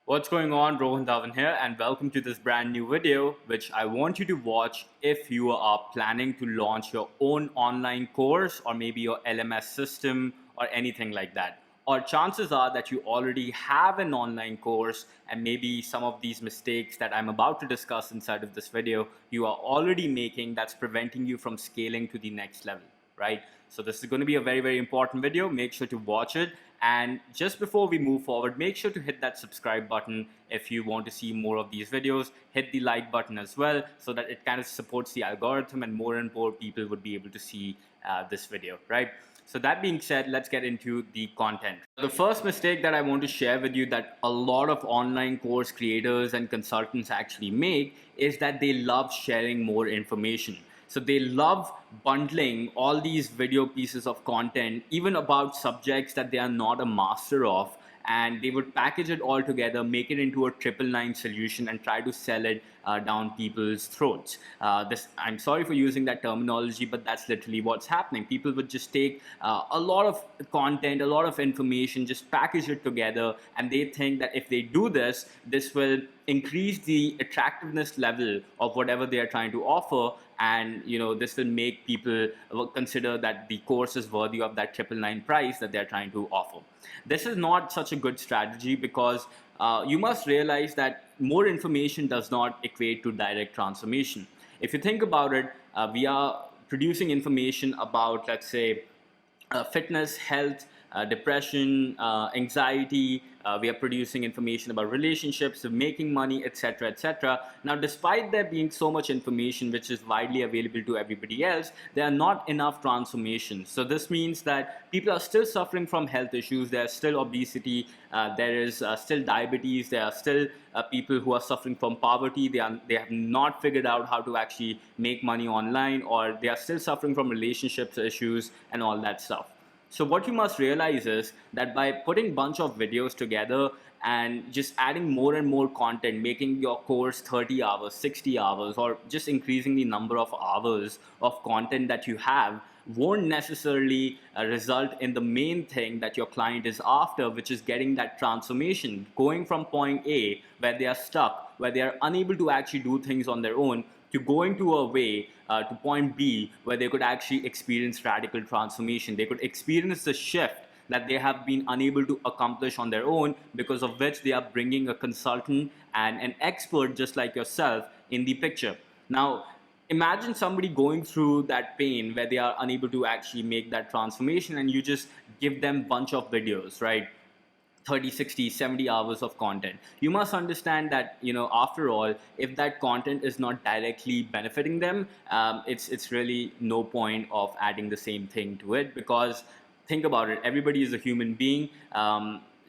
What's going on? Rohan Dhawan here, and welcome to this brand new video, which I want you to watch if you are planning to launch your own online course or maybe your LMS system or anything like that. Or chances are that you already have an online course, and maybe some of these mistakes that I'm about to discuss inside of this video you are already making that's preventing you from scaling to the next level, right? So this is going to be a very, very important video. Make sure to watch it. And just before we move forward, make sure to hit that subscribe button if you want to see more of these videos. Hit the like button as well so that it kind of supports the algorithm and more people would be able to see this video, right? So that being said, let's get into the content. The first mistake that I want to share with you that a lot of online course creators and consultants actually make is that they love sharing more information. So they love bundling all these video pieces of content, even about subjects that they are not a master of, and they would package it all together, make it into a 999 solution, and try to sell it down people's throats. I'm sorry for using that terminology, but that's literally what's happening. People would just take a lot of content, a lot of information, just package it together, and they think that if they do this, this will increase the attractiveness level of whatever they are trying to offer, and this will make people consider that the course is worthy of that 999 price that they're trying to offer. This is not such a good strategy because you must realize that more information does not equate to direct transformation. If you think about it, we are producing information about, let's say, fitness, health, depression, anxiety. We are producing information about relationships, making money, etc., etc. Now, despite there being so much information which is widely available to everybody else, there are not enough transformations. So this means that people are still suffering from health issues. There's still obesity. There is still diabetes. There are still people who are suffering from poverty. They have not figured out how to actually make money online, or they are still suffering from relationships issues and all that stuff. So what you must realize is that by putting bunch of videos together and just adding more and more content, making your course 30 hours, 60 hours, or just increasing the number of hours of content that you have won't necessarily result in the main thing that your client is after, which is getting that transformation, going from point A, where they are stuck, where they are unable to actually do things on their own, to going to a way to point B, where they could actually experience radical transformation. They could experience the shift that they have been unable to accomplish on their own, because of which they are bringing a consultant and an expert just like yourself in the picture. Now, imagine somebody going through that pain where they are unable to actually make that transformation, and you just give them bunch of videos, right? 30, 60, 70 hours of content. You must understand that, after all, if that content is not directly benefiting them, it's really no point of adding the same thing to it. Because think about it, everybody is a human being.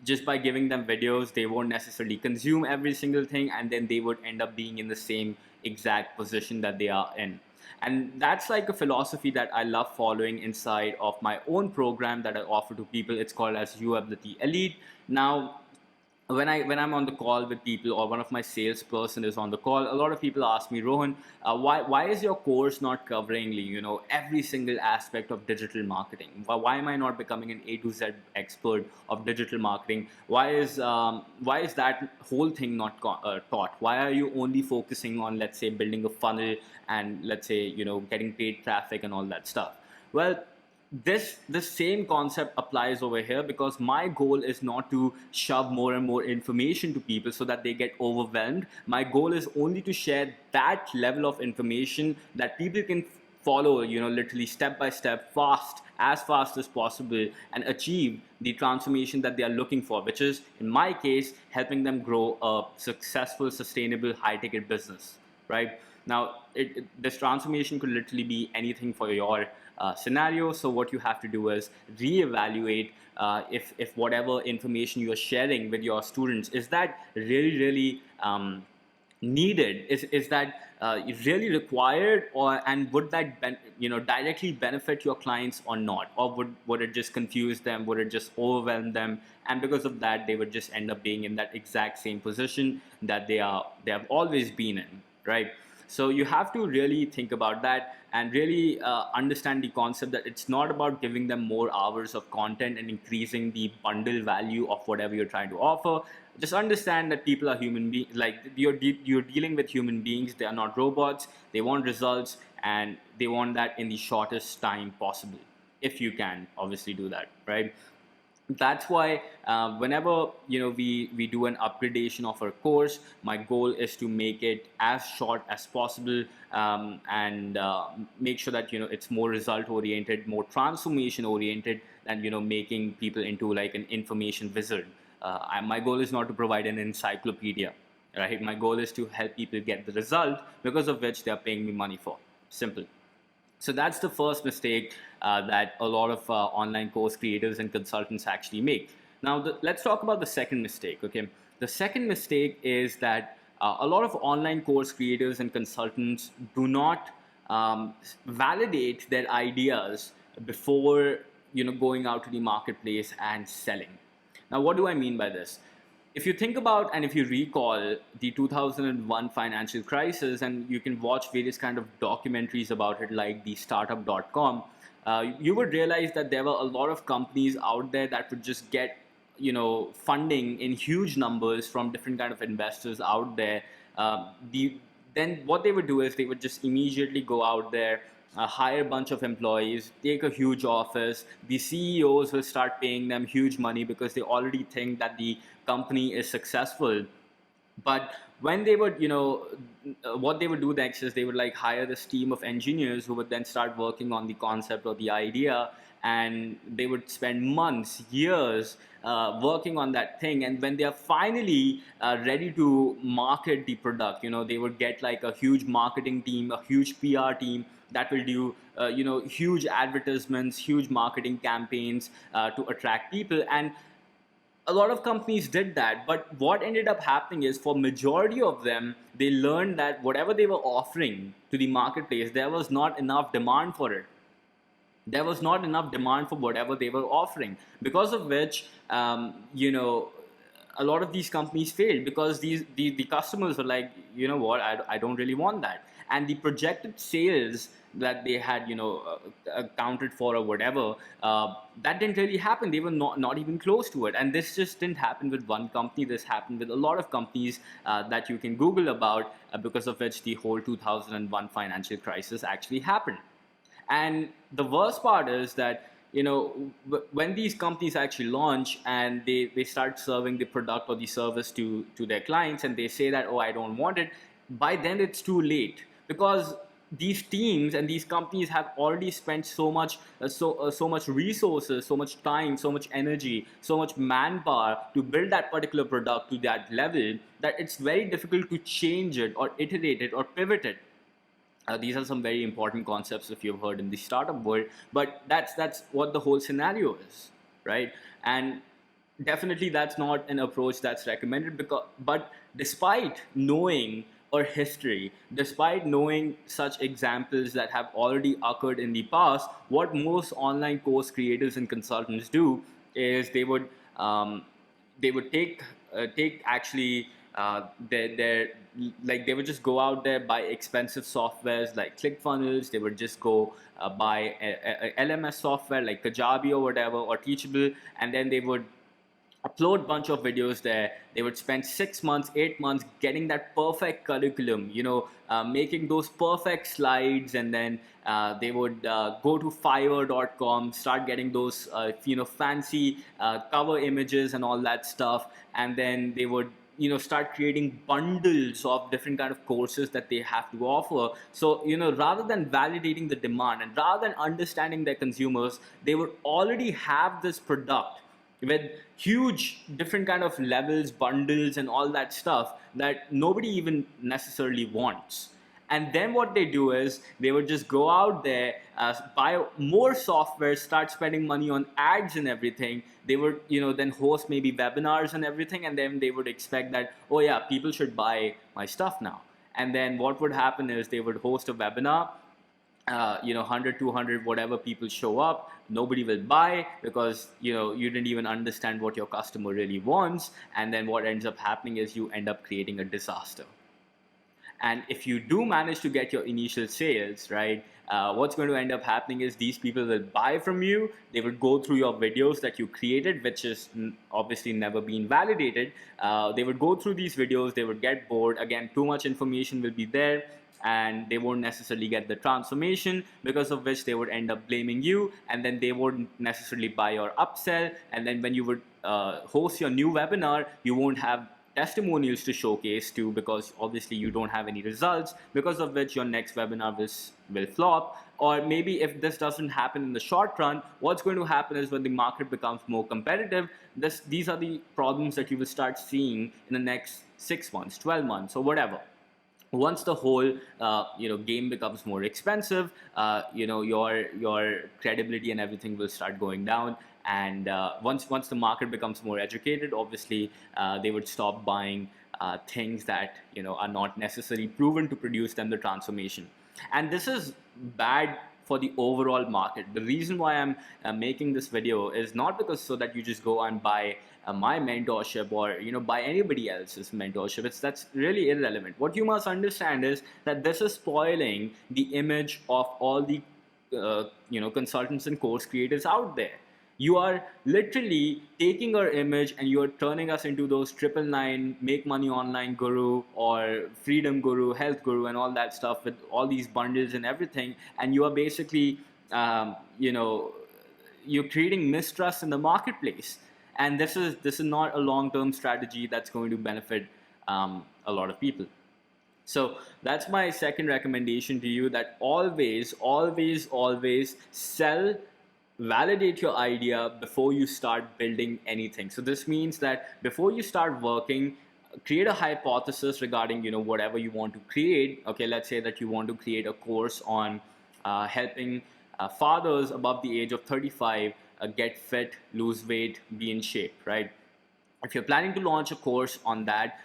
Just by giving them videos, they won't necessarily consume every single thing, and then they would end up being in the same exact position that they are in. And that's like a philosophy that I love following inside of my own program that I offer to people. It's called as Uability Elite. Now, when I'm on the call with people, or one of my salesperson is on the call, a lot of people ask me, Rohan, why is your course not covering every single aspect of digital marketing? Why am I not becoming an A to Z expert of digital marketing? Why is that whole thing not taught? Why are you only focusing on, let's say, building a funnel and, let's say, getting paid traffic and all that stuff? Well, this same concept applies over here, because my goal is not to shove more and more information to people so that they get overwhelmed. My goal is only to share that level of information that people can follow, literally step by step, as fast as possible, and achieve the transformation that they are looking for, which is, in my case, helping them grow a successful, sustainable, high ticket business, right? Now, this transformation could literally be anything for your scenario. So what you have to do is reevaluate if whatever information you are sharing with your students, is that really needed, is that really required, and would that directly benefit your clients or not, or would it just confuse them, would it just overwhelm them, and because of that they would just end up being in that exact same position that they have always been in, right? So you have to really think about that, and really understand the concept that it's not about giving them more hours of content and increasing the bundle value of whatever you're trying to offer. just understand that people are human beings. Like you're dealing with human beings. They are not robots. They want results, and they want that in the shortest time possible. If you can, obviously, do that, right? That's why whenever we do an upgradation of our course, my goal is to make it as short as possible, and make sure that it's more result oriented, more transformation oriented than making people into like an information wizard. My goal is not to provide an encyclopedia, right? My goal is to help people get the result because of which they are paying me money for. Simple. So that's the first mistake that a lot of online course creators and consultants actually make. Now, let's talk about the second mistake. Okay, the second mistake is that a lot of online course creators and consultants do not validate their ideas before going out to the marketplace and selling. Now, what do I mean by this? If you think about and if you recall the 2001 financial crisis, and you can watch various kind of documentaries about it like the startup.com, you would realize that there were a lot of companies out there that would just get funding in huge numbers from different kind of investors out there. Then what they would do is they would just immediately go out there, hire a bunch of employees, take a huge office. The CEOs will start paying them huge money because they already think that the company is successful. But when they would, what they would do next is they would like hire this team of engineers who would then start working on the concept or the idea, and they would spend months, years working on that thing. And when they are finally ready to market the product, they would get like a huge marketing team, a huge PR team that will do huge advertisements, huge marketing campaigns to attract people. And a lot of companies did that, but what ended up happening is for majority of them, they learned that whatever they were offering to the marketplace, there was not enough demand for it. There was not enough demand for whatever they were offering, because of which a lot of these companies failed, because the customers were like, you know what, I don't really want that. And the projected sales that they had accounted for or whatever, that didn't really happen. They were not even close to it. And this just didn't happen with one company. This happened with a lot of companies that you can Google about, because of which the whole 2001 financial crisis actually happened. And the worst part is that when these companies actually launch and they start serving the product or the service to their clients, and they say that, oh, I don't want it, by then it's too late, because these teams and these companies have already spent so much so much resources, so much time, so much energy, so much manpower to build that particular product to that level, that it's very difficult to change it or iterate it or pivot it. These are some very important concepts if you've heard in the startup world, but that's what the whole scenario is, right? And definitely that's not an approach that's recommended, but despite knowing our history, despite knowing such examples that have already occurred in the past, what most online course creators and consultants do is they would take actually their like they would just go out there, buy expensive softwares like ClickFunnels. They would just go buy a LMS software like Kajabi or whatever, or Teachable, and then they would upload bunch of videos there. They would spend 6 months, 8 months getting that perfect curriculum, making those perfect slides, and then they would go to Fiverr.com, start getting those fancy cover images and all that stuff, and then they would start creating bundles of different kind of courses that they have to offer. So rather than validating the demand and rather than understanding their consumers, they would already have this product with huge different kind of levels, bundles, and all that stuff that nobody even necessarily wants. And then what they do is they would just go out there, buy more software, start spending money on ads and everything. They would then host maybe webinars and everything, and then they would expect that, oh yeah, people should buy my stuff now. And then what would happen is they would host a webinar, 100, 200, whatever people show up, nobody will buy, because you didn't even understand what your customer really wants. And then what ends up happening is you end up creating a disaster. And if you do manage to get your initial sales, right, what's going to end up happening is these people will buy from you. They will go through your videos that you created, which is obviously never been validated. They would go through these videos, they would get bored. Again, too much information will be there, and they won't necessarily get the transformation, because of which they would end up blaming you, and then they won't necessarily buy or upsell. And then when you would host your new webinar, you won't have testimonials to showcase to, because obviously you don't have any results, because of which your next webinar will flop. Or maybe if this doesn't happen in the short run, what's going to happen is when the market becomes more competitive, these are the problems that you will start seeing in the next 6 months, 12 months, or whatever. Once the whole game becomes more expensive, your credibility and everything will start going down. And once the market becomes more educated, obviously they would stop buying things that are not necessarily proven to produce them the transformation. And this is bad for the overall market. The reason why I'm making this video is not because so that you just go and buy my mentorship, or buy anybody else's mentorship. That's really irrelevant. What you must understand is that this is spoiling the image of all the consultants and course creators out there. You are literally taking our image and you're turning us into those 999 make money online guru or freedom guru, health guru, and all that stuff with all these bundles and everything. And you are basically you're creating mistrust in the marketplace. And this is not a long-term strategy that's going to benefit a lot of people. So that's my second recommendation to you, that always, always, always sell, validate your idea before you start building anything. So this means that before you start working, create a hypothesis regarding whatever you want to create. Okay, let's say that you want to create a course on helping fathers above the age of 35 get fit, lose weight, be in shape, right? If you're planning to launch a course on that,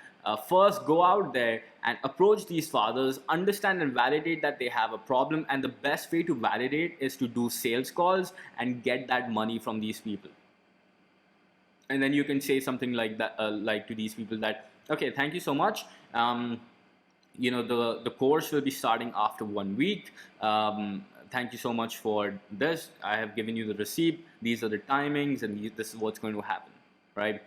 first go out there and approach these fathers, understand and validate that they have a problem. And the best way to validate is to do sales calls and get that money from these people. And then you can say something like that, like to these people that, okay, thank you so much. The course will be starting after 1 week. Thank you so much for this. I have given you the receipt. These are the timings, and this is what's going to happen, right?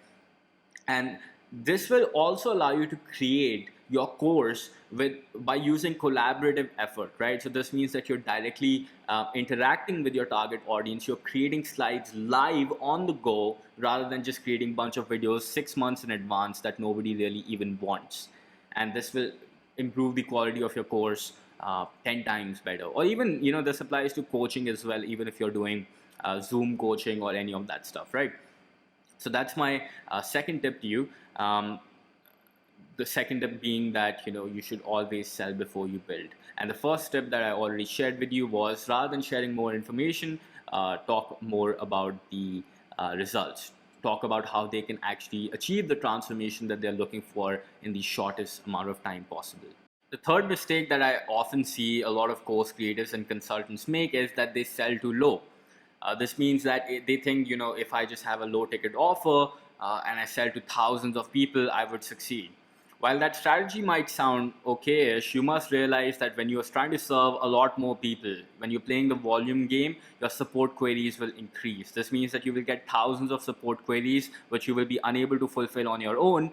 And this will also allow you to create your course by using collaborative effort, right? So this means that you're directly interacting with your target audience. You're creating slides live on the go, rather than just creating a bunch of videos 6 months in advance that nobody really even wants. And this will improve the quality of your course 10 times better. Or even, this applies to coaching as well, even if you're doing Zoom coaching or any of that stuff, right? So that's my second tip to you. The second tip being that you should always sell before you build. And the first tip that I already shared with you was, rather than sharing more information, talk more about the results. Talk about how they can actually achieve the transformation that they're looking for in the shortest amount of time possible. The third mistake that I often see a lot of course creators and consultants make is that they sell too low. This means that they think, if I just have a low ticket offer and I sell to thousands of people, I would succeed. While that strategy might sound okay-ish, you must realize that when you're trying to serve a lot more people, when you're playing the volume game, your support queries will increase. This means that you will get thousands of support queries, which you will be unable to fulfill on your own,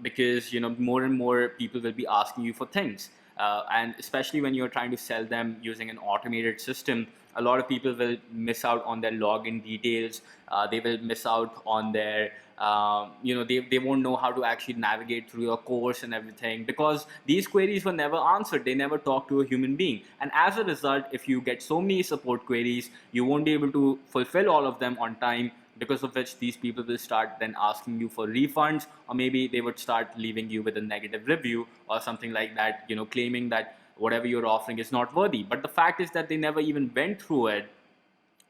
because more and more people will be asking you for things. And especially when you're trying to sell them using an automated system, a lot of people will miss out on their login details. They will miss out on their they won't know how to actually navigate through your course and everything, because these queries were never answered. They never talked to a human being. And as a result, if you get so many support queries, you won't be able to fulfill all of them on time, because of which these people will start then asking you for refunds, or maybe they would start leaving you with a negative review or something like that, claiming that whatever you're offering is not worthy. But the fact is that they never even went through it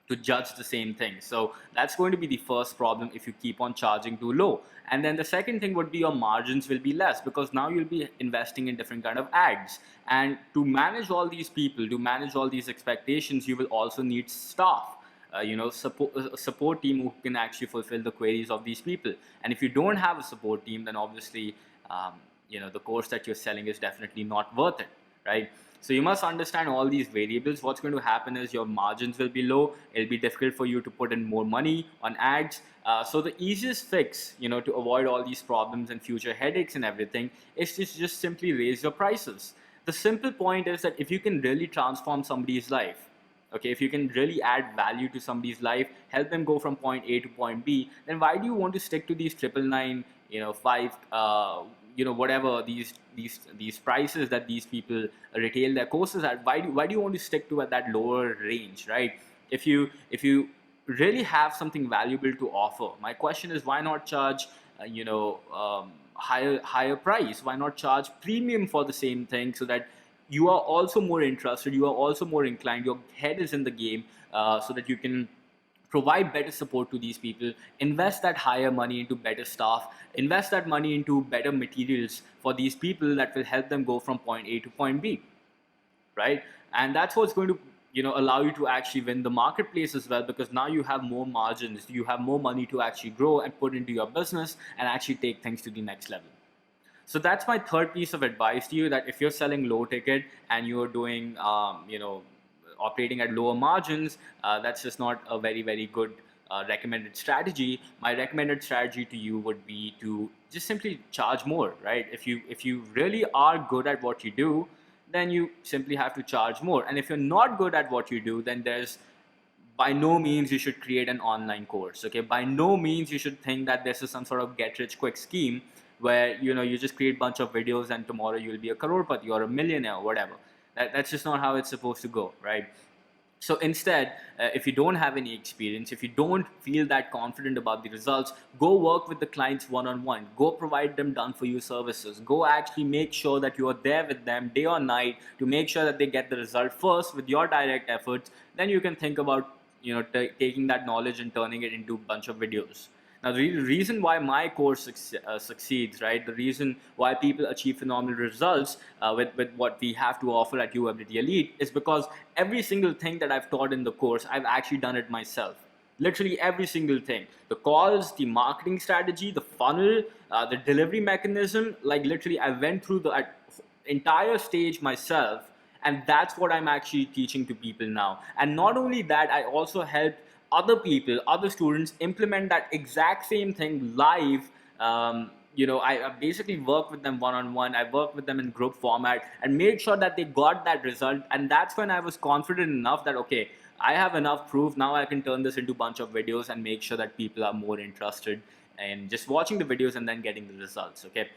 to judge the same thing. So that's going to be the first problem if you keep on charging too low. And then the second thing would be your margins will be less, because now you'll be investing in different kind of ads. And to manage all these people, to manage all these expectations, you will also need staff. Support team who can actually fulfill the queries of these people. And if you don't have a support team, then obviously the course that you're selling is definitely not worth it, right? So you must understand all these variables. What's going to happen is your margins will be low. It'll be difficult for you to put in more money on ads. So the easiest fix, to avoid all these problems and future headaches and everything, is to just simply raise your prices. The simple point is that if you can really transform somebody's life, okay, if you can really add value to somebody's life, help them go from point A to point B, then why do you want to stick to these 999, five, whatever these prices that these people retail their courses at? Why do you want to stick to at that lower range, right? If you really have something valuable to offer, my question is, why not charge higher price? Why not charge premium for the same thing, so that you are also more interested, you are also more inclined, your head is in the game, so that you can provide better support to these people, invest that higher money into better staff, invest that money into better materials for these people that will help them go from point A to point B, right? And that's what's going to allow you to actually win the marketplace as well, because now you have more margins, you have more money to actually grow and put into your business and actually take things to the next level. So that's my third piece of advice to you, that if you're selling low ticket and you're doing, operating at lower margins, that's just not a very, very good recommended strategy. My recommended strategy to you would be to just simply charge more, right? If you really are good at what you do, then you simply have to charge more. And if you're not good at what you do, then there's by no means you should create an online course. Okay, by no means you should think that this is some sort of get rich quick scheme where you just create a bunch of videos and tomorrow you'll be a crorepati or a millionaire or whatever. That's just not how it's supposed to go, right? So instead, if you don't have any experience, if you don't feel that confident about the results, go work with the clients one-on-one. Go provide them done for you services. Go actually make sure that you are there with them day or night to make sure that they get the result first with your direct efforts. Then you can think about taking that knowledge and turning it into a bunch of videos. Now, the reason why my course succeeds, right? The reason why people achieve phenomenal results with what we have to offer at UAbility Elite is because every single thing that I've taught in the course, I've actually done it myself. Literally every single thing. The calls, the marketing strategy, the funnel, the delivery mechanism, like literally I went through the entire stage myself, and that's what I'm actually teaching to people now. And not only that, I also help other people, other students implement that exact same thing live. I basically work with them one-on-one. I work with them in group format and made sure that they got that result. And that's when I was confident enough that, okay, I have enough proof. Now I can turn this into a bunch of videos and make sure that people are more interested in just watching the videos and then getting the results. Okay.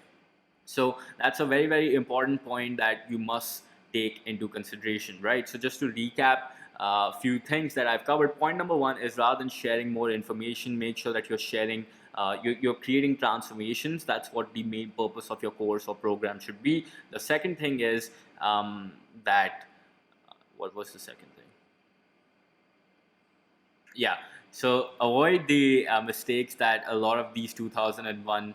So that's a very, very important point that you must take into consideration, right? So just to recap a few things that I've covered. Point number one is, rather than sharing more information, make sure that you're sharing, you're creating transformations. That's what the main purpose of your course or program should be. The second thing is what was the second thing? Yeah. So avoid the mistakes that a lot of these 2001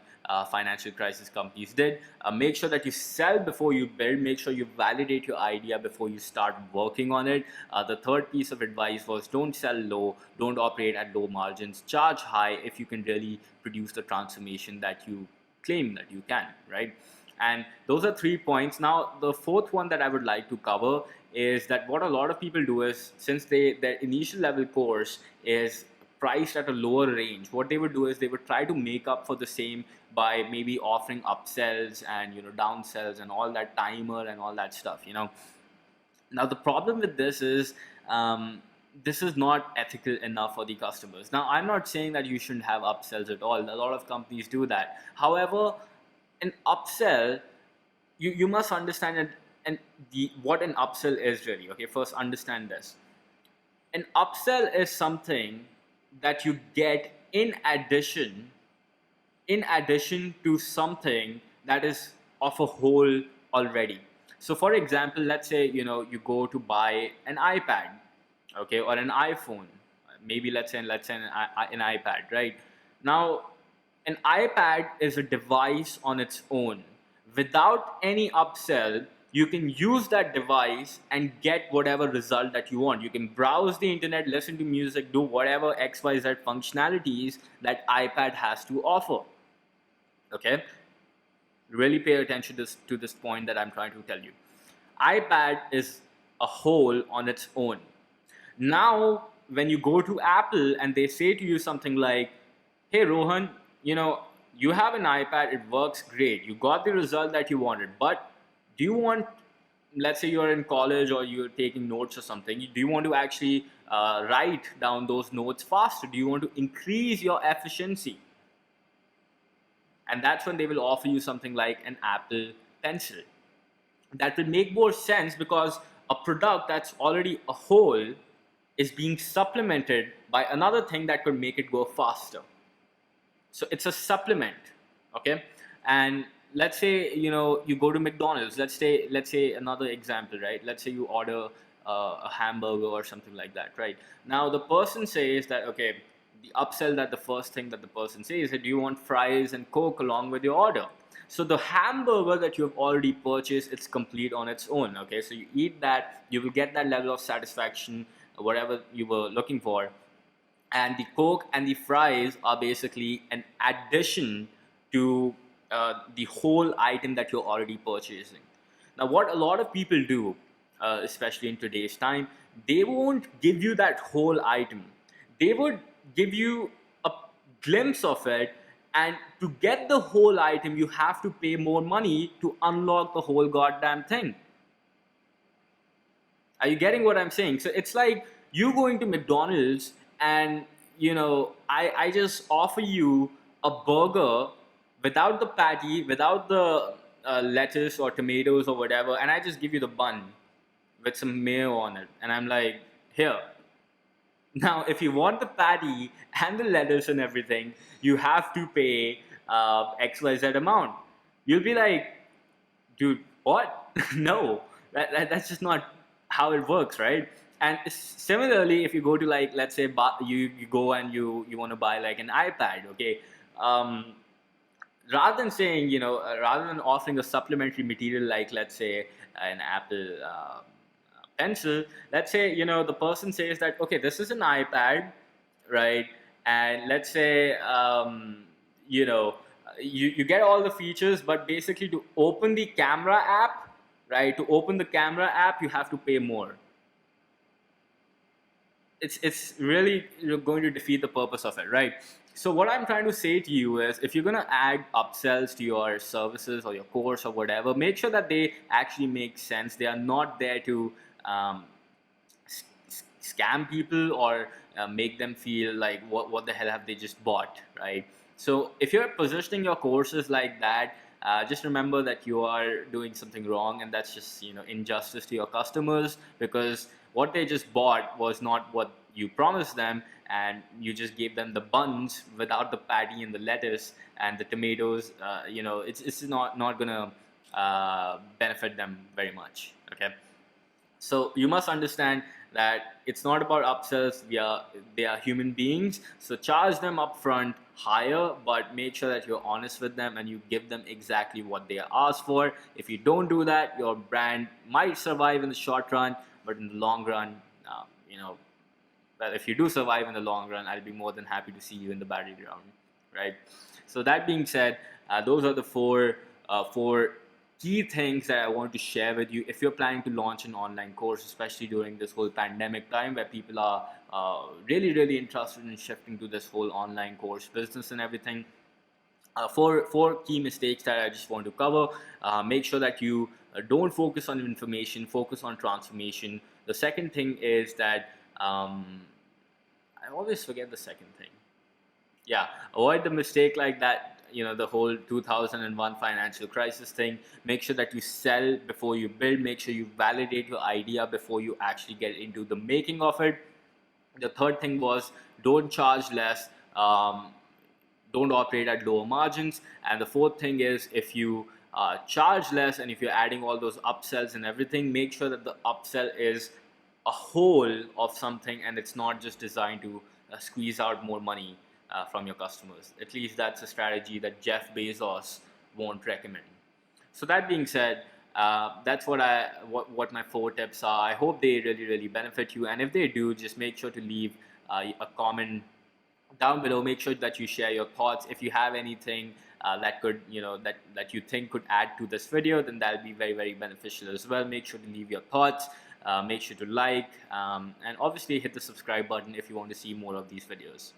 financial crisis companies did. Make sure that you sell before you build. Make sure you validate your idea before you start working on it. The third piece of advice was, don't sell low, don't operate at low margins, charge high if you can really produce the transformation that you claim that you can, right? And those are 3 points. Now, the fourth one that I would like to cover is that what a lot of people do is, since their initial level course is priced at a lower range, what they would do is they would try to make up for the same by maybe offering upsells and downsells and all that timer and all that stuff. Now the problem with this is not ethical enough for the customers. Now, I'm not saying that you shouldn't have upsells at all. A lot of companies do that. However, an upsell, you must understand it, and what an upsell is really. Okay, first understand this. An upsell is something that you get in addition to something that is of a whole already. So for example, let's say you go to buy an iPad, okay, or an iPhone, maybe let's say an iPad, right? Now, an iPad is a device on its own. Without any upsell, you can use that device and get whatever result that you want. You can browse the internet, listen to music, do whatever XYZ functionalities that iPad has to offer. Okay. really pay attention to this point that I'm trying to tell you. iPad is a whole on its own. Now, when you go to Apple and they say to you something like, "Hey Rohan, you know, you have an iPad, it works great, you got the result that you wanted, but do you want, let's say you're in college or you're taking notes or something, do you want to actually write down those notes faster? Do you want to increase your efficiency?" And that's when they will offer you something like an Apple Pencil. That will make more sense because a product that's already a whole is being supplemented by another thing that could make it go faster. So it's a supplement, okay? And let's say you go to McDonald's. Let's say another example, right? Let's say you order a hamburger or something like that, right? Now the person says that, okay, the upsell, that the first thing that the person says is that, do you want fries and Coke along with your order? So the hamburger that you have already purchased, it's complete on its own. Okay, so you eat that, you will get that level of satisfaction, whatever you were looking for, and the Coke and the fries are basically an addition to the whole item that you're already purchasing. Now, what a lot of people do, especially in today's time, they won't give you that whole item. They would give you a glimpse of it, and to get the whole item, you have to pay more money to unlock the whole goddamn thing. Are you getting what I'm saying? So it's like you going to McDonald's and I just offer you a burger without the patty, without the lettuce or tomatoes or whatever, and I just give you the bun with some mayo on it, and I'm like, here. Now, if you want the patty and the lettuce and everything, you have to pay XYZ amount. You'll be like, dude, what? No, that's just not how it works, right? And similarly, if you go to, like, let's say you go and you want to buy like an iPad, okay, um, rather than saying, rather than offering a supplementary material like, let's say, an Apple Pencil, let's say, the person says that, okay, this is an iPad, right? And let's say, you get all the features, but basically to open the camera app, right? To open the camera app, you have to pay more. It's really going to defeat the purpose of it, right? So what I'm trying to say to you is, if you're going to add upsells to your services or your course or whatever, make sure that they actually make sense. They are not there to um, scam people or make them feel like, what the hell have they just bought, right? So if you're positioning your courses like that, just remember that you are doing something wrong, and that's just injustice to your customers, because what they just bought was not what you promised them, and you just gave them the buns without the patty and the lettuce and the tomatoes. It's not gonna benefit them very much. Okay, so you must understand that it's not about upsells. They are human beings, so charge them upfront higher, but make sure that you're honest with them and you give them exactly what they asked for. If you don't do that, your brand might survive in the short run, but in the long run, well, if you do survive in the long run, I'll be more than happy to see you in the battleground, right? So that being said, those are the four key things that I want to share with you if you're planning to launch an online course, especially during this whole pandemic time where people are really interested in shifting to this whole online course business and everything. Four key mistakes that I just want to cover. Make sure that you don't focus on information, focus on transformation. The second thing is that I always forget the second thing. Yeah, avoid the mistake like that, the whole 2001 financial crisis thing. Make sure that you sell before you build. Make sure you validate your idea before you actually get into the making of it. The third thing was, don't charge less, don't operate at lower margins. And the fourth thing is, if you charge less and if you're adding all those upsells and everything, make sure that the upsell is a whole of something, and it's not just designed to squeeze out more money from your customers. At least that's a strategy that Jeff Bezos won't recommend. So that being said, that's what my four tips are. I hope they really benefit you, and if they do, just make sure to leave a comment down below. Make sure that you share your thoughts. If you have anything that could, that you think could add to this video, then that'll be very, very beneficial as well. Make sure to leave your thoughts, make sure to like, and obviously hit the subscribe button if you want to see more of these videos.